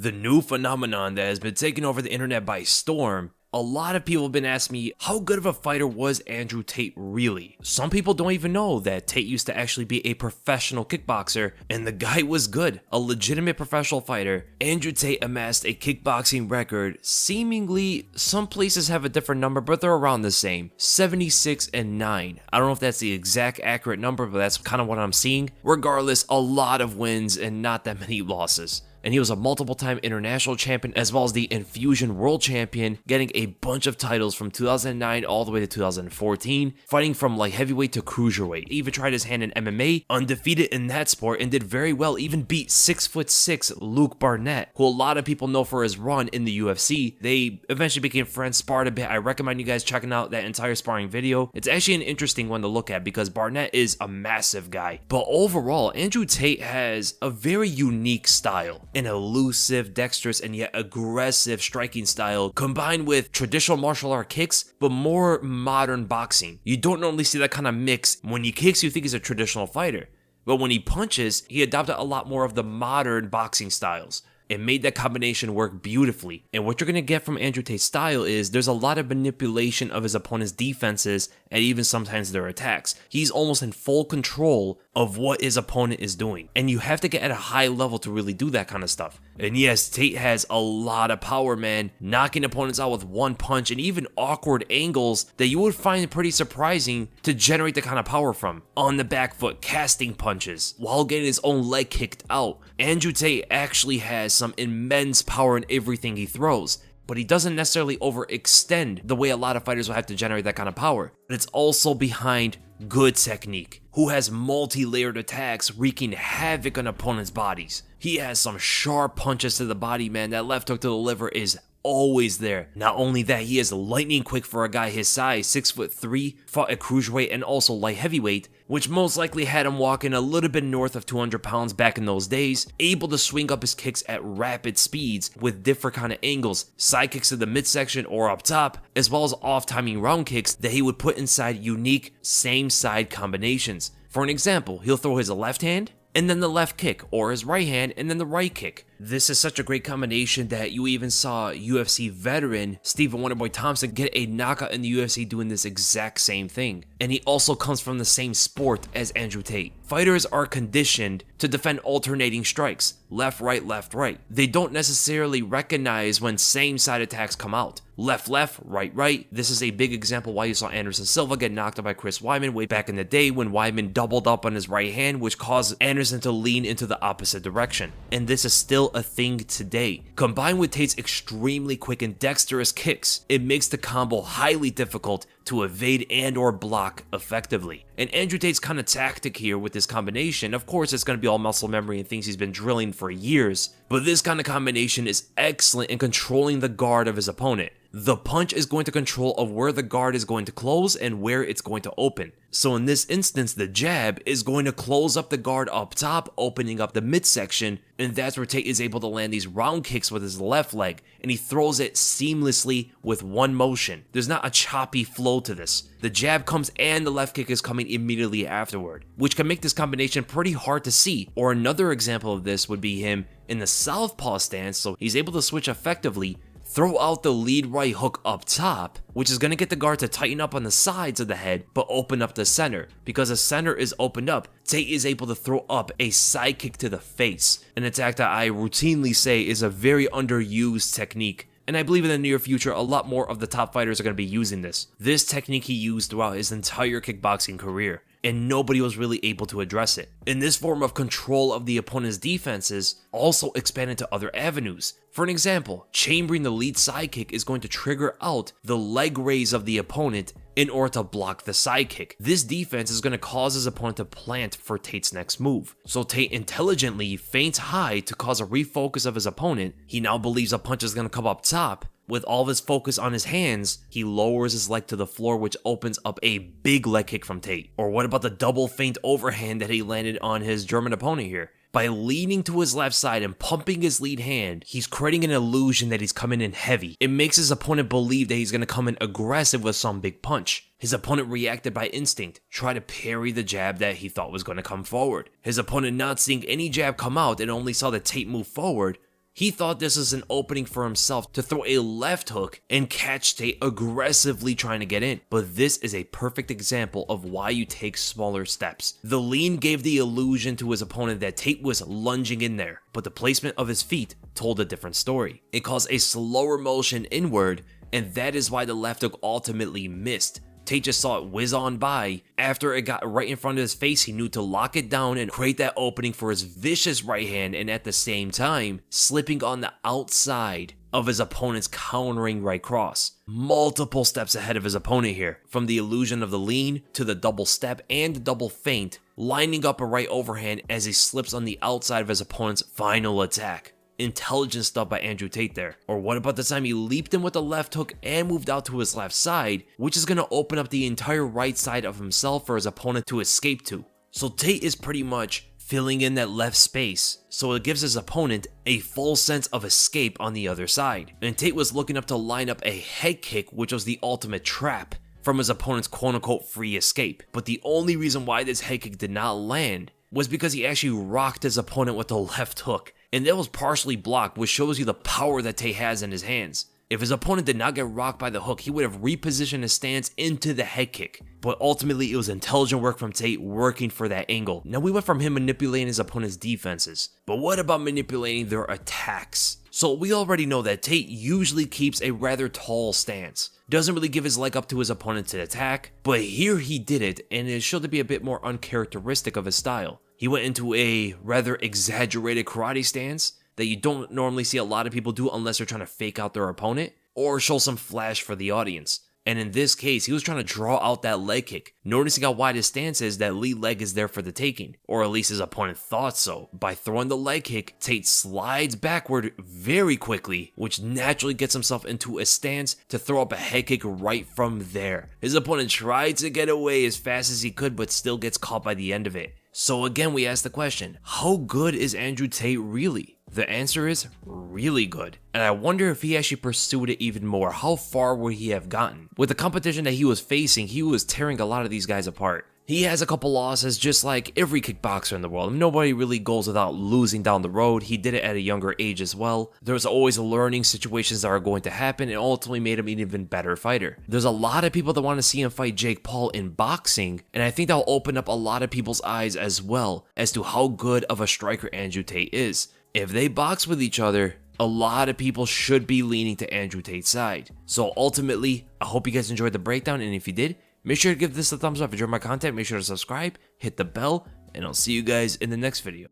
The new phenomenon that has been taking over the internet by storm. A lot of people have been asking me, how good of a fighter was Andrew Tate really? Some people don't even know that Tate used to actually be a professional kickboxer, and the guy was good, a legitimate professional fighter. Andrew Tate amassed a kickboxing record, seemingly, some places have a different number, but they're around the same, 76-9. I don't know if that's the exact accurate number, but that's kind of what I'm seeing. Regardless, a lot of wins and not that many losses. And he was a multiple-time international champion as well as the Infusion World Champion, getting a bunch of titles from 2009 all the way to 2014, fighting from light heavyweight to cruiserweight. He even tried his hand in MMA, undefeated in that sport, and did very well, even beat 6'6" Luke Barnett, who a lot of people know for his run in the UFC. They eventually became friends, sparred a bit. I recommend you guys checking out that entire sparring video. It's actually an interesting one to look at because Barnett is a massive guy. But overall, Andrew Tate has a very unique style. An elusive, dexterous, and yet aggressive striking style combined with traditional martial art kicks, but more modern boxing. You don't normally see that kind of mix. When he kicks, you think he's a traditional fighter, but when he punches, he adopted a lot more of the modern boxing styles. It made that combination work beautifully. And what you're going to get from Andrew Tate's style is there's a lot of manipulation of his opponent's defenses and even sometimes their attacks. He's almost in full control of what his opponent is doing. And you have to get at a high level to really do that kind of stuff. And yes, Tate has a lot of power, man, knocking opponents out with one punch and even awkward angles that you would find pretty surprising to generate the kind of power from. On the back foot, casting punches, while getting his own leg kicked out. Andrew Tate actually has some immense power in everything he throws, but he doesn't necessarily overextend the way a lot of fighters will have to generate that kind of power. But it's also behind good technique, who has multi-layered attacks wreaking havoc on opponents' bodies. He has some sharp punches to the body, man. That left hook to the liver is always there. Not only that, he is lightning quick for a guy his size, 6'3", fought at cruiserweight and also light heavyweight, which most likely had him walking a little bit north of 200 pounds back in those days, able to swing up his kicks at rapid speeds with different kind of angles, side kicks to the midsection or up top, as well as off-timing round kicks that he would put inside unique same side combinations. For an example, he'll throw his left hand and then the left kick, or his right hand and then the right kick. This is such a great combination that you even saw UFC veteran Stephen Wonderboy Thompson get a knockout in the UFC doing this exact same thing. And he also comes from the same sport as Andrew Tate. Fighters are conditioned to defend alternating strikes, left, right, left, right. They don't necessarily recognize when same side attacks come out. Left, left, right, right. This is a big example why you saw Anderson Silva get knocked out by Chris Weidman way back in the day when Weidman doubled up on his right hand, which caused Anderson to lean into the opposite direction. And this is still a thing today. Combined with Tate's extremely quick and dexterous kicks, it makes the combo highly difficult to evade and or block effectively. And Andrew Tate's kind of tactic here with this combination, of course it's going to be all muscle memory and things he's been drilling for years, but this kind of combination is excellent in controlling the guard of his opponent. The punch is going to control of where the guard is going to close and where it's going to open. So in this instance, the jab is going to close up the guard up top, opening up the midsection, and that's where Tate is able to land these round kicks with his left leg, and he throws it seamlessly with one motion. There's not a choppy flow to this. The jab comes and the left kick is coming immediately afterward, which can make this combination pretty hard to see. Or another example of this would be him in the southpaw stance, so he's able to switch effectively, throw out the lead right hook up top, which is going to get the guard to tighten up on the sides of the head, but open up the center. Because the center is opened up, Tate is able to throw up a side kick to the face, an attack that I routinely say is a very underused technique. And I believe in the near future, a lot more of the top fighters are going to be using this. This technique he used throughout his entire kickboxing career, and nobody was really able to address it. And this form of control of the opponent's defenses also expanded to other avenues. For an example, chambering the lead side kick is going to trigger out the leg raise of the opponent in order to block the side kick. This defense is going to cause his opponent to plant for Tate's next move. So Tate intelligently feints high to cause a refocus of his opponent. He now believes a punch is going to come up top. With all of his focus on his hands, he lowers his leg to the floor, which opens up a big leg kick from Tate. Or what about the double feint overhand that he landed on his German opponent here? By leaning to his left side and pumping his lead hand, he's creating an illusion that he's coming in heavy. It makes his opponent believe that he's going to come in aggressive with some big punch. His opponent reacted by instinct, tried to parry the jab that he thought was going to come forward. His opponent not seeing any jab come out and only saw the Tate move forward, He thought this was an opening for himself to throw a left hook and catch Tate aggressively trying to get in. But this is a perfect example of why you take smaller steps. The lean gave the illusion to his opponent that Tate was lunging in there, but the placement of his feet told a different story. It caused a slower motion inward, and that is why the left hook ultimately missed. Tate just saw it whiz on by. After it got right in front of his face, he knew to lock it down and create that opening for his vicious right hand, and at the same time, slipping on the outside of his opponent's countering right cross. Multiple steps ahead of his opponent here, from the illusion of the lean to the double step and double feint, lining up a right overhand as he slips on the outside of his opponent's final attack. Intelligent stuff by Andrew Tate there. Or what about the time he leaped in with the left hook and moved out to his left side, which is going to open up the entire right side of himself for his opponent to escape to. So Tate is pretty much filling in that left space, so it gives his opponent a full sense of escape on the other side. And Tate was looking up to line up a head kick, which was the ultimate trap from his opponent's quote-unquote free escape. But the only reason why this head kick did not land was because he actually rocked his opponent with the left hook, and that was partially blocked, which shows you the power that Tate has in his hands. If his opponent did not get rocked by the hook, he would have repositioned his stance into the head kick. But ultimately, it was intelligent work from Tate working for that angle. Now, we went from him manipulating his opponent's defenses, but what about manipulating their attacks? So we already know that Tate usually keeps a rather tall stance. Doesn't really give his leg up to his opponent to attack, but here he did it, and it showed to be a bit more uncharacteristic of his style. He went into a rather exaggerated karate stance that you don't normally see a lot of people do unless they're trying to fake out their opponent or show some flash for the audience. And in this case, he was trying to draw out that leg kick. Noticing how wide his stance is, that lead leg is there for the taking, or at least his opponent thought so. By throwing the leg kick, Tate slides backward very quickly, which naturally gets himself into a stance to throw up a head kick right from there. His opponent tried to get away as fast as he could, but still gets caught by the end of it. So again, we ask the question, how good is Andrew Tate really? The answer is really good. And I wonder if he actually pursued it even more. How far would he have gotten? With the competition that he was facing, he was tearing a lot of these guys apart. He has a couple losses just like every kickboxer in the world. Nobody really goes without losing down the road. He did it at a younger age as well. There's always learning situations that are going to happen, and ultimately made him an even better fighter. There's a lot of people that want to see him fight Jake Paul in boxing, and I think that'll open up a lot of people's eyes as well as to how good of a striker Andrew Tate is. If they box with each other, a lot of people should be leaning to Andrew Tate's side. So ultimately, I hope you guys enjoyed the breakdown, and if you did, make sure to give this a thumbs up. If you enjoyed my content, make sure to subscribe, hit the bell, and I'll see you guys in the next video.